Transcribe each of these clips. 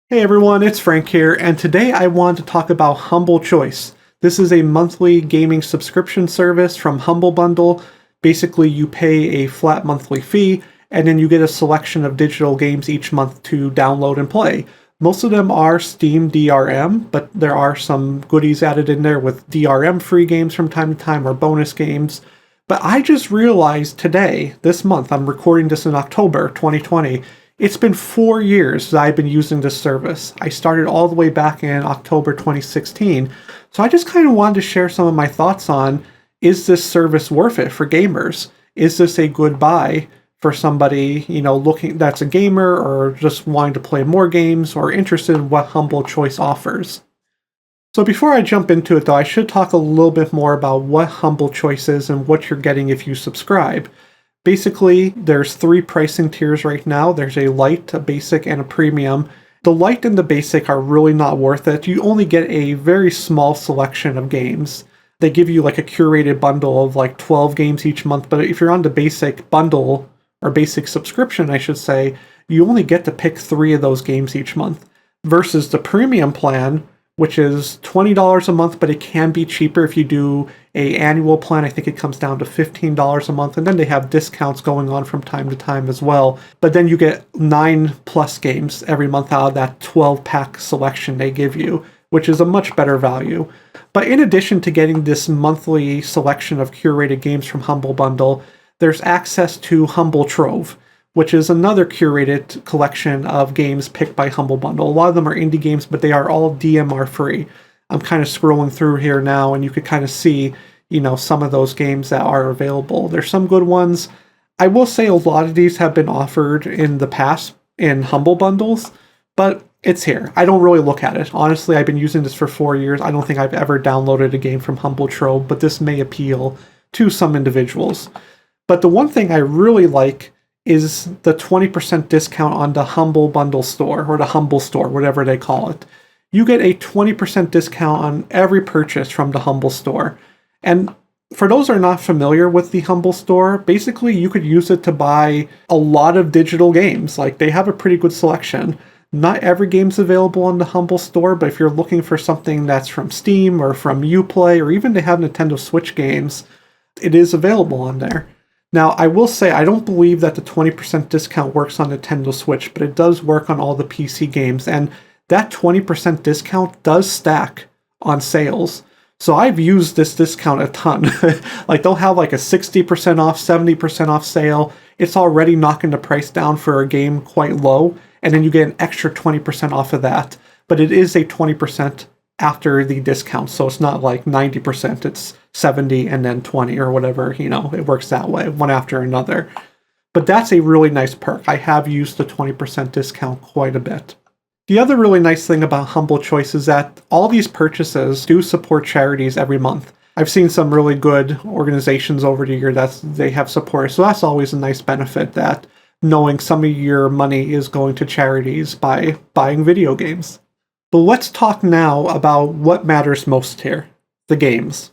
Hey everyone, it's Frank here, and today I want to talk about Humble Choice. This is a monthly gaming subscription service from Humble Bundle. Basically, you pay a flat monthly fee, and then you get a selection of digital games each month to download and play. Most of them are Steam DRM, but there are some goodies added in there with DRM free games from time to time or bonus games. But I just realized today, this month, I'm recording this in October 2020. It's been 4 years that I've been using this service. I started all the way back in October 2016. So I just kind of wanted to share some of my thoughts on, is this service worth it for gamers? Is this a good buy for somebody, looking that's a gamer or just wanting to play more games or interested in what Humble Choice offers? So before I jump into it though, I should talk a little bit more about what Humble Choice is and what you're getting if you subscribe. Basically, there's three pricing tiers right now. There's a light, a basic, and a premium. The light and the basic are really not worth it. You only get a very small selection of games. They give you like a curated bundle of like 12 games each month, but if you're on the basic bundle, or basic subscription, I should say, you only get to pick 3 of those games each month. Versus the premium plan, which is $20 a month, but it can be cheaper if you do a annual plan. I think it comes down to $15 a month, and then they have discounts going on from time to time as well. But then you get 9 plus games every month out of that 12-pack selection they give you, which is a much better value. But in addition to getting this monthly selection of curated games from Humble Bundle, there's access to Humble Trove, which is another curated collection of games picked by Humble Bundle. A lot of them are indie games, but they are all DMR free. I'm kind of scrolling through here now, and you could kind of see, some of those games that are available. There's some good ones. I will say a lot of these have been offered in the past in Humble Bundles, but it's here. I don't really look at it. Honestly, I've been using this for 4 years. I don't think I've ever downloaded a game from Humble Trove, but this may appeal to some individuals. But the one thing I really like is the 20% discount on the Humble Bundle store, or the Humble store, whatever they call it. You get a 20% discount on every purchase from the Humble store. And for those who are not familiar with the Humble store, basically you could use it to buy a lot of digital games. Like, they have a pretty good selection. Not every game's available on the Humble store, but if you're looking for something that's from Steam or from Uplay, or even they have Nintendo Switch games, it is available on there. Now, I will say I don't believe that the 20% discount works on Nintendo Switch, but it does work on all the PC games, and that 20% discount does stack on sales. So I've used this discount a ton. Like, they'll have like a 60% off, 70% off sale. It's already knocking the price down for a game quite low, and then you get an extra 20% off of that. But it is a 20% after the discount, so it's not like 90%, it's 70 and then 20 or whatever, it works that way, one after another. But that's a really nice perk. I have used the 20% discount quite a bit. The other really nice thing about Humble Choice is that all these purchases do support charities every month. I've seen some really good organizations over the year that they have supported, so that's always a nice benefit, that knowing some of your money is going to charities by buying video games. But let's talk now about what matters most here, the games.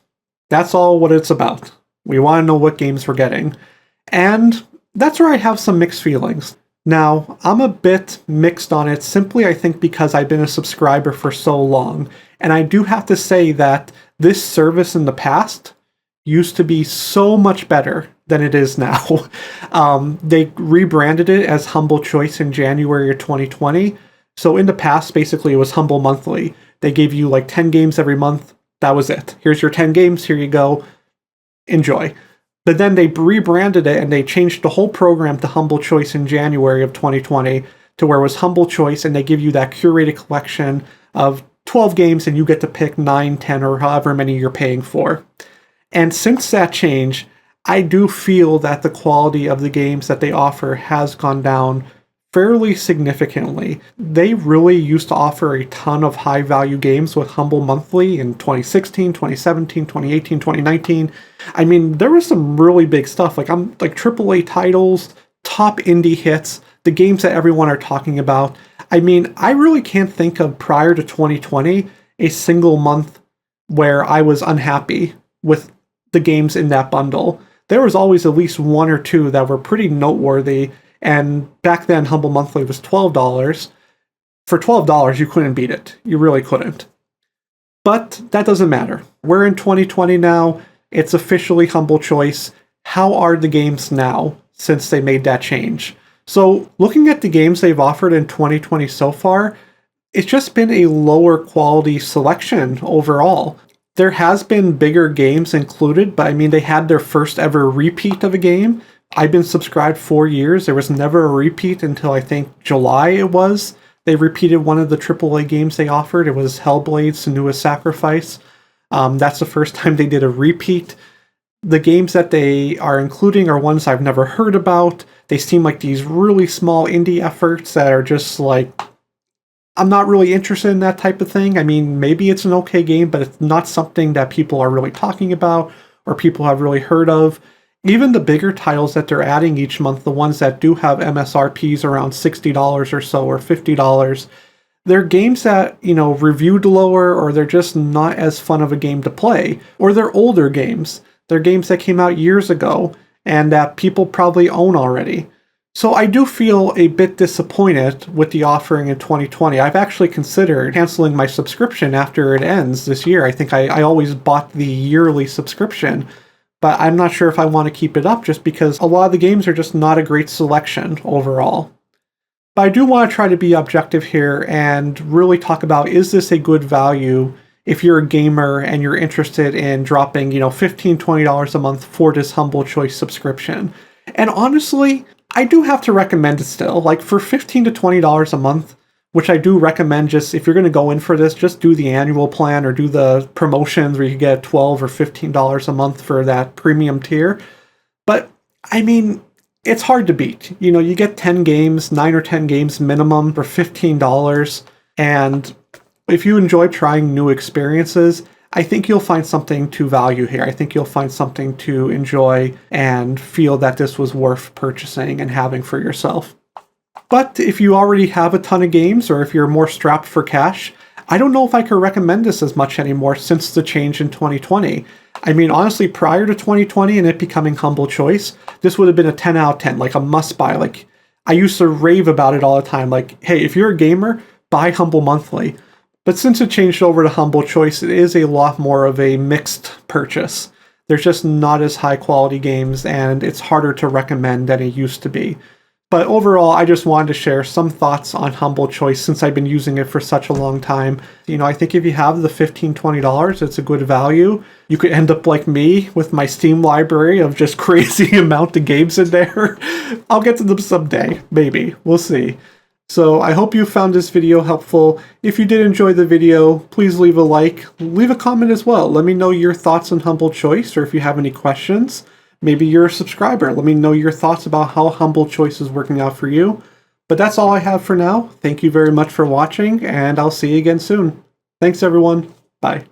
That's all what it's about. We want to know what games we're getting. And that's where I have some mixed feelings. Now, I'm a bit mixed on it, simply I think because I've been a subscriber for so long. And I do have to say that this service in the past used to be so much better than it is now. They rebranded it as Humble Choice in January of 2020. So in the past, basically, it was Humble Monthly. They gave you like 10 games every month. That was it. Here's your 10 games. Here you go. Enjoy. But then they rebranded it and they changed the whole program to Humble Choice in January of 2020 to where it was Humble Choice, and they give you that curated collection of 12 games and you get to pick 9, 10, or however many you're paying for. And since that change, I do feel that the quality of the games that they offer has gone down fairly significantly. They really used to offer a ton of high value games with Humble Monthly in 2016, 2017, 2018, 2019. I mean, there was some really big stuff, like AAA titles, top indie hits, the games that everyone are talking about. I mean, I really can't think of, prior to 2020, a single month where I was unhappy with the games in that bundle. There was always at least one or two that were pretty noteworthy. And back then, Humble Monthly was $12. For $12, you couldn't beat it. You really couldn't. But that doesn't matter. We're in 2020 now. It's officially Humble Choice. How are the games now since they made that change? So looking at the games they've offered in 2020 so far, it's just been a lower quality selection overall. There has been bigger games included, but I mean, they had their first ever repeat of a game. I've been subscribed 4 years. There was never a repeat until I think July it was. They repeated one of the AAA games they offered. It was Hellblade: Senua's Sacrifice. That's the first time they did a repeat. The games that they are including are ones I've never heard about. They seem like these really small indie efforts that are just like, I'm not really interested in that type of thing. I mean, maybe it's an okay game, but it's not something that people are really talking about or people have really heard of. Even the bigger titles that they're adding each month, the ones that do have MSRPs around $60 or so, or $50, they're games that, you know, reviewed lower, or they're just not as fun of a game to play, or they're older games. They're games that came out years ago and that people probably own already. So I do feel a bit disappointed with the offering in 2020. I've actually considered canceling my subscription after it ends this year. I think I always bought the yearly subscription, but I'm not sure if I want to keep it up just because a lot of the games are just not a great selection overall. But I do want to try to be objective here and really talk about, is this a good value if you're a gamer and you're interested in dropping, you know, $15, $20 a month for this Humble Choice subscription? And honestly, I do have to recommend it still. Like for $15 to $20 a month, which I do recommend, just if you're going to go in for this, just do the annual plan or do the promotions where you get $12 or $15 a month for that premium tier. But I mean, it's hard to beat. You know, you get 10 games, 9 or 10 games minimum for $15. And if you enjoy trying new experiences, I think you'll find something to value here. I think you'll find something to enjoy and feel that this was worth purchasing and having for yourself. But if you already have a ton of games, or if you're more strapped for cash, I don't know if I could recommend this as much anymore since the change in 2020. I mean, honestly, prior to 2020 and it becoming Humble Choice, this would have been a 10 out of 10, like a must buy. Like, I used to rave about it all the time. Like, hey, if you're a gamer, buy Humble Monthly. But since it changed over to Humble Choice, it is a lot more of a mixed purchase. There's just not as high quality games, and it's harder to recommend than it used to be. But overall, I just wanted to share some thoughts on Humble Choice since I've been using it for such a long time. You know, I think if you have the $15, $20, it's a good value. You could end up like me with my Steam library of just crazy amount of games in there. I'll get to them someday, maybe. We'll see. So I hope you found this video helpful. If you did enjoy the video, please leave a like, leave a comment as well. Let me know your thoughts on Humble Choice, or if you have any questions. Maybe you're a subscriber. Let me know your thoughts about how Humble Choice is working out for you. But that's all I have for now. Thank you very much for watching, and I'll see you again soon. Thanks, everyone. Bye.